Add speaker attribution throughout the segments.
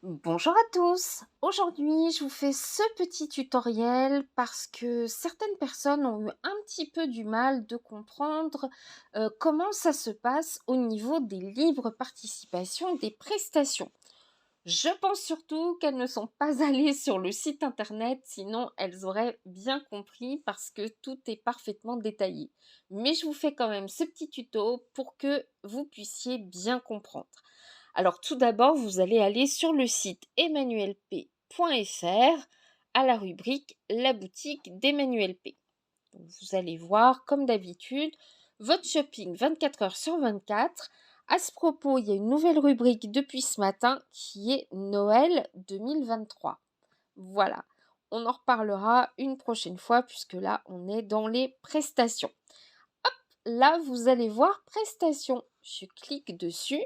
Speaker 1: Bonjour à tous! Aujourd'hui, je vous fais ce petit tutoriel parce que certaines personnes ont eu un petit peu du mal de comprendre comment ça se passe au niveau des libres participations des prestations. Je pense surtout qu'elles ne sont pas allées sur le site internet, sinon elles auraient bien compris parce que tout est parfaitement détaillé. Mais je vous fais quand même ce petit tuto pour que vous puissiez bien comprendre. Alors tout d'abord, vous allez aller sur le site emmanuelp.fr à la rubrique La boutique d'Emmanuel P. Donc, vous allez voir, comme d'habitude, votre shopping 24 heures sur 24. À ce propos, il y a une nouvelle rubrique depuis ce matin qui est Noël 2023. Voilà, on en reparlera une prochaine fois puisque là, on est dans les prestations. Hop, là, vous allez voir prestations. Je clique dessus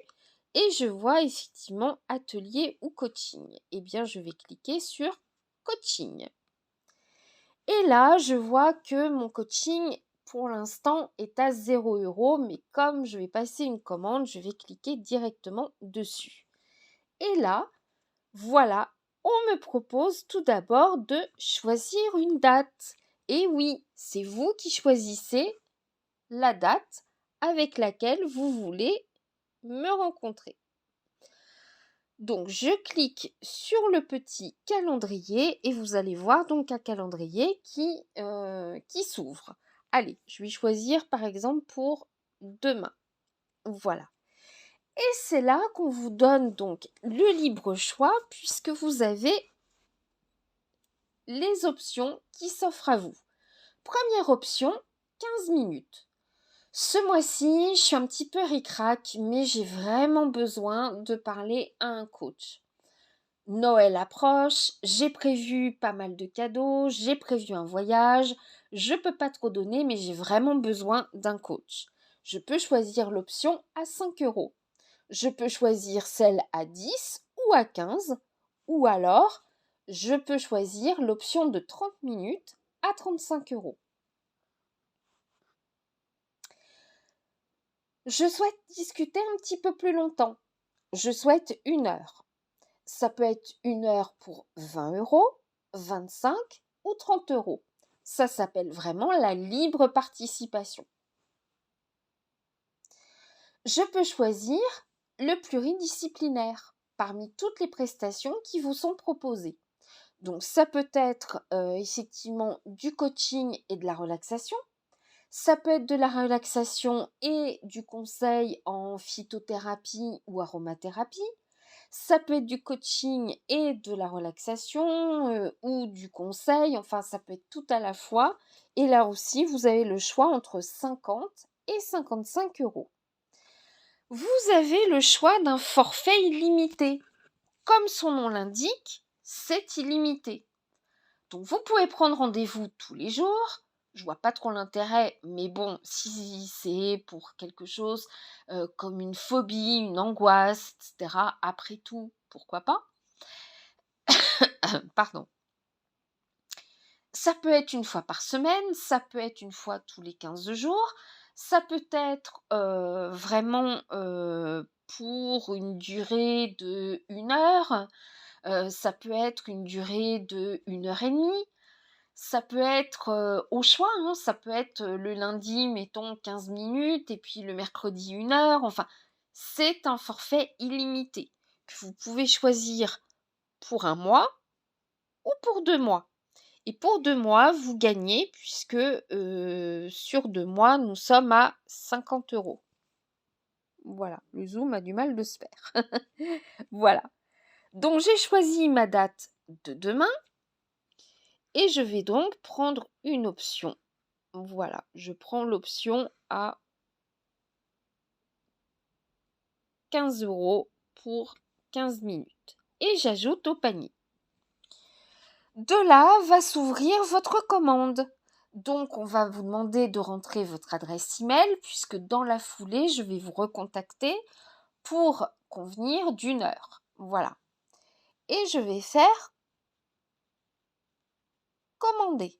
Speaker 1: et je vois effectivement atelier ou coaching. Eh bien, je vais cliquer sur coaching. Et là, je vois que mon coaching, pour l'instant, est à 0 €, mais comme je vais passer une commande, je vais cliquer directement dessus. Et là, voilà, on me propose tout d'abord de choisir une date. Et oui, c'est vous qui choisissez la date avec laquelle vous voulez me rencontrer. Donc, je clique sur le petit calendrier et vous allez voir donc un calendrier qui s'ouvre. Allez, je vais choisir par exemple pour demain. Voilà. Et c'est là qu'on vous donne donc le libre choix puisque vous avez les options qui s'offrent à vous. Première option, 15 minutes. Ce mois-ci, je suis un petit peu ric-rac, mais j'ai vraiment besoin de parler à un coach. Noël approche, j'ai prévu pas mal de cadeaux, j'ai prévu un voyage, je peux pas trop donner, mais j'ai vraiment besoin d'un coach. Je peux choisir l'option à 5 €. Je peux choisir celle à 10 ou à 15, ou alors je peux choisir l'option de 30 minutes à 35 €. Je souhaite discuter un petit peu plus longtemps. Je souhaite 1 heure. Ça peut être 1 heure pour 20 €, 25 ou 30 €. Ça s'appelle vraiment la libre participation. Je peux choisir le pluridisciplinaire parmi toutes les prestations qui vous sont proposées. Donc ça peut être effectivement du coaching et de la relaxation. Ça peut être de la relaxation et du conseil en phytothérapie ou aromathérapie. Ça peut être du coaching et de la relaxation ou du conseil, enfin ça peut être tout à la fois. Et là aussi, vous avez le choix entre 50 et 55 €. Vous avez le choix d'un forfait illimité. Comme son nom l'indique, c'est illimité. Donc vous pouvez prendre rendez-vous tous les jours. Je vois pas trop l'intérêt, mais bon, si c'est pour quelque chose comme une phobie, une angoisse, etc., après tout, pourquoi pas? Pardon. Ça peut être une fois par semaine, ça peut être une fois tous les 15 jours, ça peut être vraiment pour une durée de 1 heure, ça peut être une durée de 1 heure et demie. Ça peut être au choix, hein, ça peut être le lundi, mettons 15 minutes, et puis le mercredi 1 heure. Enfin, c'est un forfait illimité que vous pouvez choisir pour un mois ou pour 2 mois. Et pour 2 mois, vous gagnez, puisque sur 2 mois, nous sommes à 50 €. Voilà, le Zoom a du mal de se faire. Voilà. Donc j'ai choisi ma date de demain et je vais donc prendre une option. Voilà, je prends l'option à 15 € pour 15 minutes. Et j'ajoute au panier. De là va s'ouvrir votre commande. Donc, on va vous demander de rentrer votre adresse email puisque dans la foulée, je vais vous recontacter pour convenir d'1 heure. Voilà. Et je vais faire commander.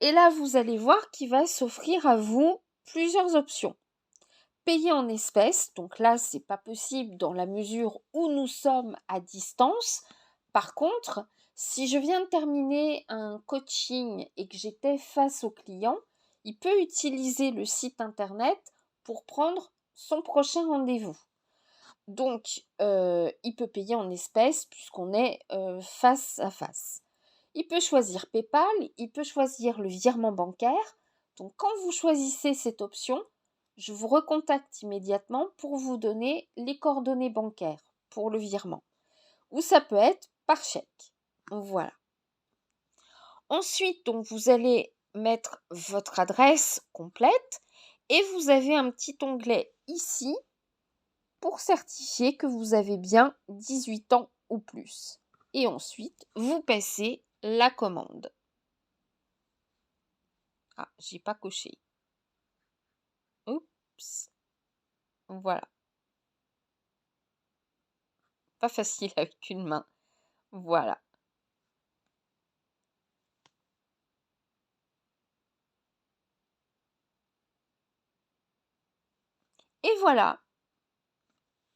Speaker 1: Et là, vous allez voir qu'il va s'offrir à vous plusieurs options. payer en espèces. Donc là, c'est pas possible dans la mesure où nous sommes à distance. Par contre, si je viens de terminer un coaching et que j'étais face au client, il peut utiliser le site internet pour prendre son prochain rendez-vous. Donc, il peut payer en espèces puisqu'on est face à face. Il peut choisir PayPal, il peut choisir le virement bancaire. Donc, quand vous choisissez cette option, je vous recontacte immédiatement pour vous donner les coordonnées bancaires pour le virement. Ou ça peut être par chèque. Voilà. Ensuite, donc, vous allez mettre votre adresse complète et vous avez un petit onglet ici pour certifier que vous avez bien 18 ans ou plus. Et ensuite, vous passez la commande. Ah, j'ai pas coché. Oups. Voilà. Pas facile avec une main. Voilà. Et voilà.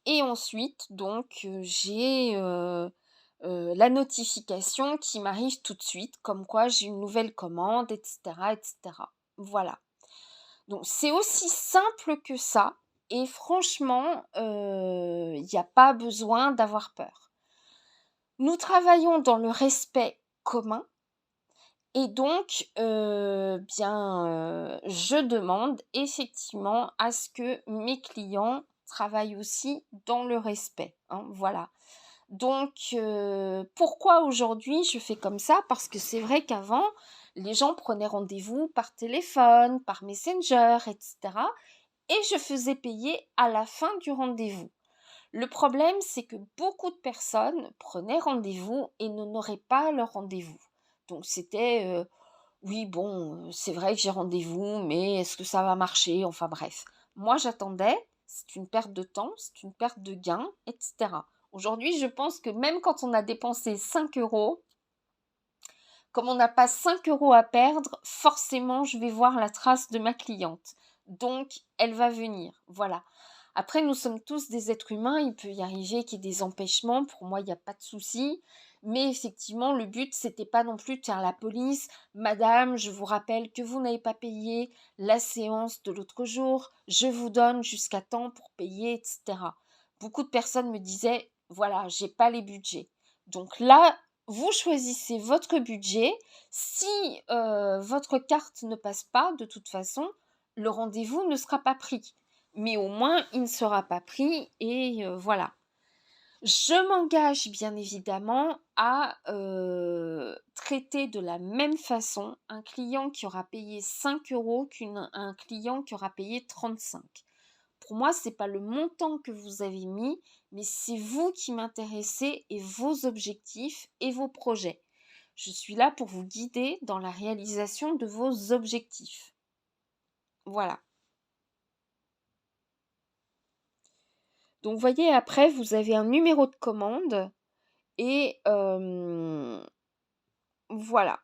Speaker 1: Et ensuite, donc, j'ai la notification qui m'arrive tout de suite, comme quoi j'ai une nouvelle commande, etc., etc. Voilà. Donc, c'est aussi simple que ça. Et franchement, il n'y a pas besoin d'avoir peur. Nous travaillons dans le respect commun. Et donc, je demande effectivement à ce que mes clients travaillent aussi dans le respect, hein, voilà. Donc, pourquoi aujourd'hui je fais comme ça? Parce que c'est vrai qu'avant, les gens prenaient rendez-vous par téléphone, par Messenger, etc. Et je faisais payer à la fin du rendez-vous. Le problème, c'est que beaucoup de personnes prenaient rendez-vous et n'honoraient pas leur rendez-vous. Donc, c'était oui, bon, c'est vrai que j'ai rendez-vous, mais est-ce que ça va marcher? Enfin bref. Moi, j'attendais, c'est une perte de temps, c'est une perte de gain, etc. Aujourd'hui, je pense que même quand on a dépensé 5 euros, comme on n'a pas 5 euros à perdre, forcément, je vais voir la trace de ma cliente. Donc, elle va venir. Voilà. Après, nous sommes tous des êtres humains. Il peut y arriver qu'il y ait des empêchements. Pour moi, il n'y a pas de souci. Mais effectivement, le but, c'était pas non plus de faire la police. Madame, je vous rappelle que vous n'avez pas payé la séance de l'autre jour. Je vous donne jusqu'à temps pour payer, etc. Beaucoup de personnes me disaient, voilà, j'ai pas les budgets. Donc là, vous choisissez votre budget. Si votre carte ne passe pas, de toute façon, le rendez-vous ne sera pas pris. Mais au moins, il ne sera pas pris et voilà. Je m'engage bien évidemment à traiter de la même façon un client qui aura payé 5 euros qu'un client qui aura payé 35. Pour moi, ce n'est pas le montant que vous avez mis, mais c'est vous qui m'intéressez et vos objectifs et vos projets. Je suis là pour vous guider dans la réalisation de vos objectifs. Voilà. Donc, vous voyez, après, vous avez un numéro de commande et voilà.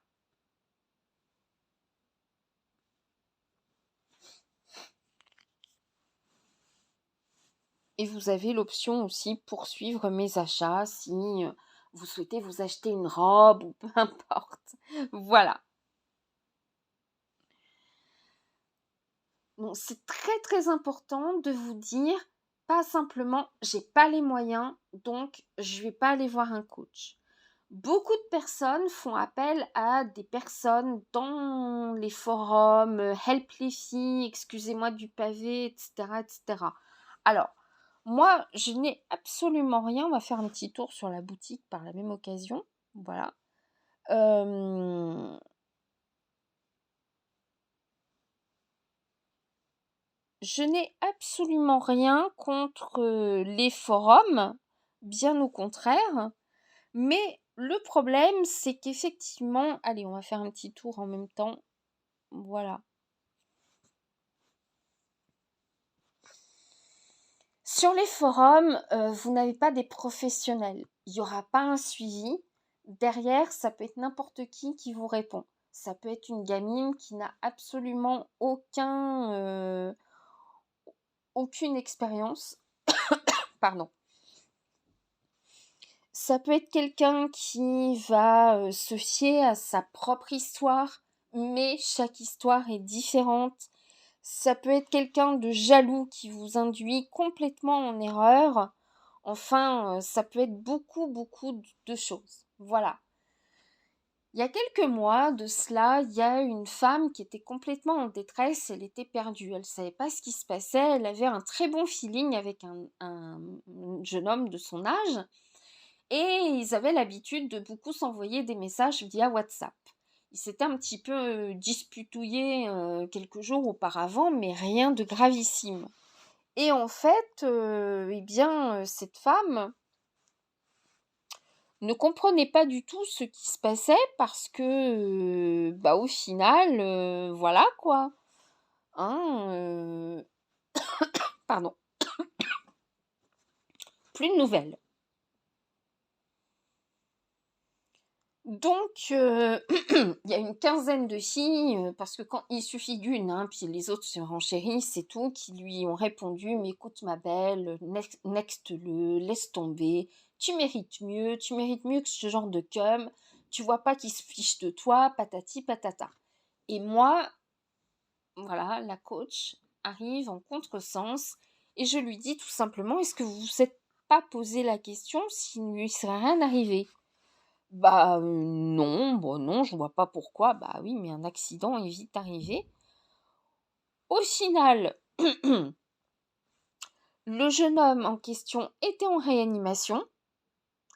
Speaker 1: Et vous avez l'option aussi poursuivre mes achats si vous souhaitez vous acheter une robe ou peu importe. Voilà. Donc c'est très très important de vous dire pas simplement j'ai pas les moyens donc je vais pas aller voir un coach. Beaucoup de personnes font appel à des personnes dans les forums, help les filles, excusez-moi du pavé, etc., etc. Alors, moi, je n'ai absolument rien. On va faire un petit tour sur la boutique par la même occasion. Voilà. Je n'ai absolument rien contre les forums, bien au contraire. Mais le problème, c'est qu'effectivement, allez, on va faire un petit tour en même temps. Voilà. Sur les forums, vous n'avez pas des professionnels. Il n'y aura pas un suivi. Derrière, ça peut être n'importe qui vous répond. Ça peut être une gamine qui n'a absolument aucune expérience. Pardon. Ça peut être quelqu'un qui va se fier à sa propre histoire, mais chaque histoire est différente. Ça peut être quelqu'un de jaloux qui vous induit complètement en erreur. Enfin, ça peut être beaucoup, beaucoup de choses. Voilà. Il y a quelques mois de cela, il y a une femme qui était complètement en détresse, elle était perdue, elle ne savait pas ce qui se passait, elle avait un très bon feeling avec un jeune homme de son âge, et ils avaient l'habitude de beaucoup s'envoyer des messages via WhatsApp. Ils s'étaient un petit peu disputouillés quelques jours auparavant, mais rien de gravissime. Et en fait, cette femme ne comprenait pas du tout ce qui se passait parce que, au final, voilà quoi. Hein, pardon. Plus de nouvelles. Donc, il y a une quinzaine de filles, parce que quand il suffit d'une, hein, puis les autres se renchérissent, c'est tout, qui lui ont répondu, mais écoute ma belle, next-le, laisse tomber, tu mérites mieux que ce genre de cum, tu vois pas qu'ils se fichent de toi, patati patata. Et moi, voilà, la coach arrive en contresens et je lui dis tout simplement, est-ce que vous vous êtes pas posé la question s'il ne lui serait rien arrivé? Non, bon non, je vois pas pourquoi. Bah oui, mais un accident est vite arrivé. Au final, le jeune homme en question était en réanimation.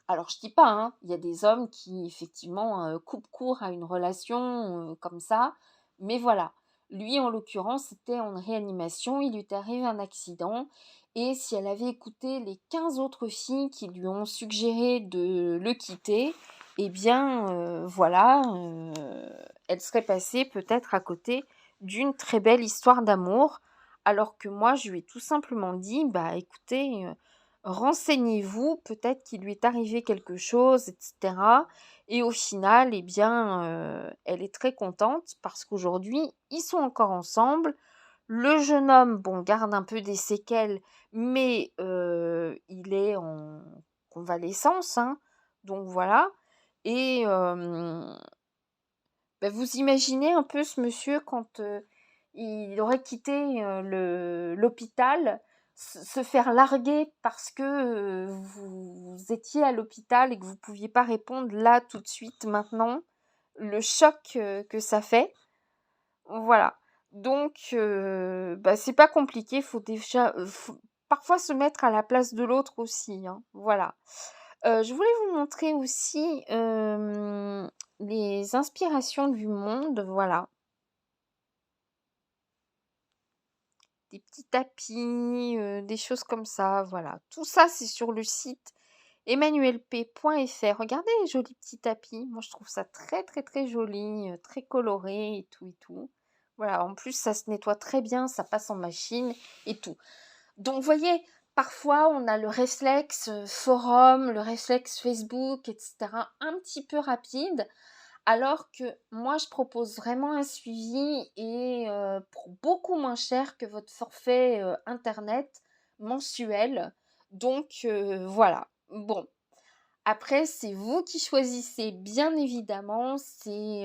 Speaker 1: Alors je dis pas, hein, il y a des hommes qui effectivement coupent court à une relation comme ça, mais voilà. Lui en l'occurrence était en réanimation, il lui est arrivé un accident, et si elle avait écouté les 15 autres filles qui lui ont suggéré de le quitter, eh bien voilà, elle serait passée peut-être à côté d'une très belle histoire d'amour, alors que moi je lui ai tout simplement dit, bah écoutez, renseignez-vous, peut-être qu'il lui est arrivé quelque chose, etc. Et au final, eh bien, elle est très contente parce qu'aujourd'hui, ils sont encore ensemble. Le jeune homme, bon, garde un peu des séquelles, mais il est en convalescence, hein, donc voilà. Et vous imaginez un peu ce monsieur quand il aurait quitté l'hôpital, se faire larguer parce que vous étiez à l'hôpital et que vous ne pouviez pas répondre là tout de suite maintenant, le choc que ça fait. Voilà. Donc, c'est pas compliqué, faut déjà faut parfois se mettre à la place de l'autre aussi, hein. Voilà. Je voulais vous montrer aussi les inspirations du monde, voilà. Des petits tapis, des choses comme ça, voilà. Tout ça, c'est sur le site emmanuelp.fr. Regardez les jolis petits tapis. Moi, je trouve ça très, très, très joli, très coloré et tout et tout. Voilà, en plus, ça se nettoie très bien, ça passe en machine et tout. Donc, vous voyez, parfois, on a le réflexe forum, le réflexe Facebook, etc., un petit peu rapide, alors que moi, je propose vraiment un suivi et pour beaucoup moins cher que votre forfait internet mensuel. Donc, voilà. Bon, après, c'est vous qui choisissez, bien évidemment, c'est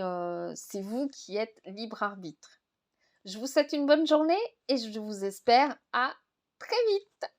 Speaker 1: vous qui êtes libre arbitre. Je vous souhaite une bonne journée et je vous espère à très vite.